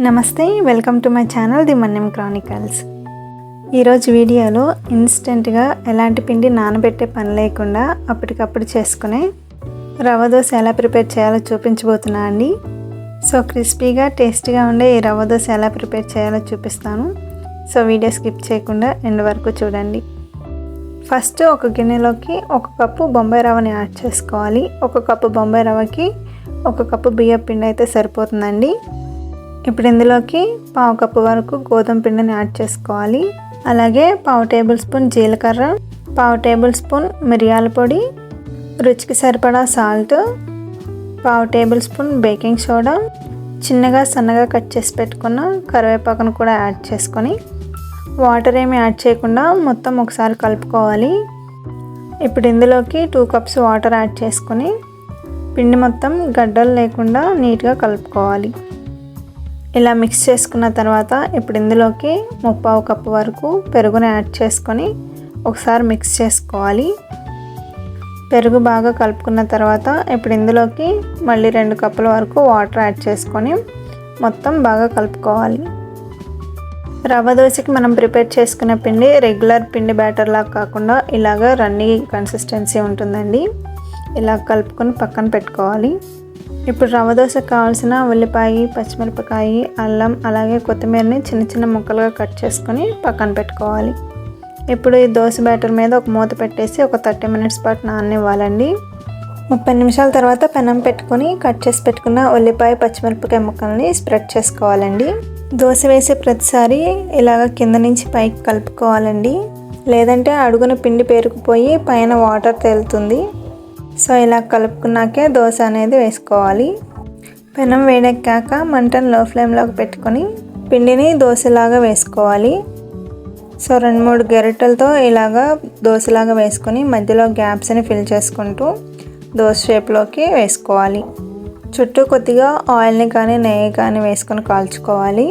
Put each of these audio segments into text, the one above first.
నమస్తే, welcome to my channel the Manyam Chronicles. ఈరోజు వీడియోలో ఇన్స్టెంట్గా ఎలాంటి పిండి నానబెట్టే పని లేకుండా అప్పటికప్పుడు చేసుకునే రవ్వ దోశ ఎలా ప్రిపేర్ చేయాలో చూపించబోతున్నా అండి. సో క్రిస్పీగా టేస్టీగా ఉండే ఈ రవ్వ దోశ ఎలా ప్రిపేర్ చేయాలో చూపిస్తాను. సో వీడియో స్కిప్ చేయకుండా ఎండ్ వరకు చూడండి. ఫస్ట్ ఒక గిన్నెలోకి 1 కప్పు బొంబాయి రవ్వని యాడ్ చేసుకోవాలి. 1 కప్పు బొంబాయి రవ్వకి 1 కప్పు బియ్యం పిండి అయితే సరిపోతుందండి. ఇప్పుడు ఇందులోకి 1/2 కప్పు వరకు గోధుమ పిండిని యాడ్ చేసుకోవాలి. అలాగే 1/2 టేబుల్ స్పూన్ జీలకర్ర, 1/2 టేబుల్ స్పూన్ మిరియాల పొడి, రుచికి సరిపడా salt, 1/2 table spoon baking soda, చిన్నగా సన్నగా కట్ చేసి పెట్టుకున్న కరివేపాకును కూడా యాడ్ చేసుకొని వాటర్ ఏమి యాడ్ చేయకుండా మొత్తం ఒకసారి కలుపుకోవాలి. ఇప్పుడు ఇందులోకి 2 కప్స్ వాటర్ యాడ్ చేసుకొని పిండి మొత్తం గడ్డలు లేకుండా నీట్గా కలుపుకోవాలి. ఇలా మిక్స్ చేసుకున్న తర్వాత ఇప్పుడు ఇందులోకి 1/4 కప్పు వరకు పెరుగుని యాడ్ చేసుకొని ఒకసారి మిక్స్ చేసుకోవాలి. పెరుగు బాగా కలుపుకున్న తర్వాత ఇప్పుడు ఇందులోకి మళ్ళీ 2 కప్పుల వరకు వాటర్ యాడ్ చేసుకొని మొత్తం బాగా కలుపుకోవాలి. రవ్వ దోశకి మనం ప్రిపేర్ చేసుకున్న పిండి రెగ్యులర్ పిండి బ్యాటర్ లాగా కాకుండా ఇలాగ రన్నీ కన్సిస్టెన్సీ ఉంటుందండి. ఇలా కలుపుకొని పక్కన పెట్టుకోవాలి. ఇప్పుడు రవ్వ దోశకు కావాల్సిన ఉల్లిపాయ, పచ్చిమిరపకాయ, అల్లం అలాగే కొత్తిమీరని చిన్న చిన్న ముక్కలుగా కట్ చేసుకొని పక్కన పెట్టుకోవాలి. ఇప్పుడు ఈ దోశ బ్యాటర్ మీద ఒక మూత పెట్టేసి ఒక 30 మినిట్స్ పాటు నాననివ్వాలండి. 30 నిమిషాల తర్వాత పెనం పెట్టుకొని కట్ చేసి పెట్టుకున్న ఉల్లిపాయ, పచ్చిమిరపకాయ ముక్కల్ని స్ప్రెడ్ చేసుకోవాలండి. దోశ వేసే ప్రతిసారి ఇలాగ కింద నుంచి పైకి కలుపుకోవాలండి, లేదంటే అడుగున పిండి పేరుకుపోయి పైన వాటర్ తేలుతుంది. సో ఇలా కలుపుకున్నాకే దోశ అనేది వేసుకోవాలి. పెనం వేడెక్కాక మంటను లో ఫ్లేమ్లోకి పెట్టుకొని పిండిని దోశలాగా వేసుకోవాలి. సో 2-3 గరిటెలతో ఇలాగా దోశలాగా వేసుకొని మధ్యలో గ్యాప్స్ని ఫిల్ చేసుకుంటూ దోశ షేప్లోకి వేసుకోవాలి. చుట్టూ కొద్దిగా ఆయిల్ని కానీ నెయ్యి కానీ వేసుకొని కాల్చుకోవాలి.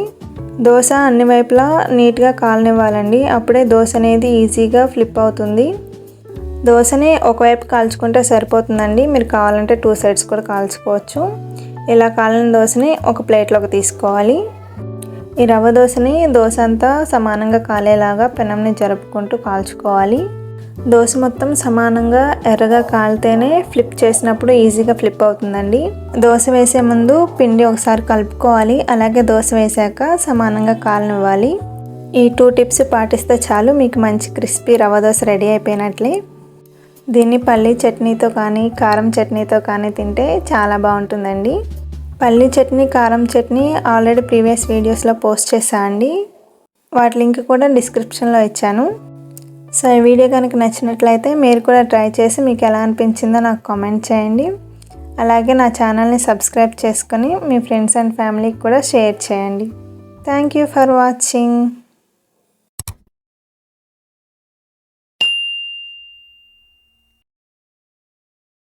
దోశ అన్ని వైపులా నీట్గా కాలనివ్వాలండి, అప్పుడే దోశ అనేది ఈజీగా ఫ్లిప్ అవుతుంది. దోశని ఒకవైపు కాల్చుకుంటే సరిపోతుందండి, మీరు కావాలంటే 2 సైడ్స్ కూడా కాల్చుకోవచ్చు. ఇలా కాలిన దోశని ఒక ప్లేట్లోకి తీసుకోవాలి. ఈ రవ్వ దోశని దోశ అంతా సమానంగా కాలేలాగా పెనంని జరుపుకుంటూ కాల్చుకోవాలి. దోశ మొత్తం సమానంగా ఎర్రగా కాలితేనే ఫ్లిప్ చేసినప్పుడు ఈజీగా ఫ్లిప్ అవుతుందండి. దోశ వేసే ముందు పిండి ఒకసారి కలుపుకోవాలి, అలాగే దోశ వేసాక సమానంగా కాలనివ్వాలి. ఈ 2 టిప్స్ పాటిస్తే చాలు, మీకు మంచి క్రిస్పీ రవ్వ దోశ రెడీ అయిపోయినట్లే. దీన్ని పల్లీ చట్నీతో కానీ కారం చట్నీతో కానీ తింటే చాలా బాగుంటుందండి. పల్లీ చట్నీ, కారం చట్నీ ఆల్రెడీ ప్రీవియస్ వీడియోస్లో పోస్ట్ చేశాను అండి, వాటి లింక్ కూడా డిస్క్రిప్షన్లో ఇచ్చాను. సో ఈ వీడియో కనుక నచ్చినట్లయితే మీరు కూడా ట్రై చేసి మీకు ఎలా అనిపించిందో నాకు కామెంట్ చేయండి. అలాగే నా ఛానల్ని సబ్స్క్రైబ్ చేసుకొని మీ ఫ్రెండ్స్ అండ్ ఫ్యామిలీకి కూడా షేర్ చేయండి. Thank you for watching.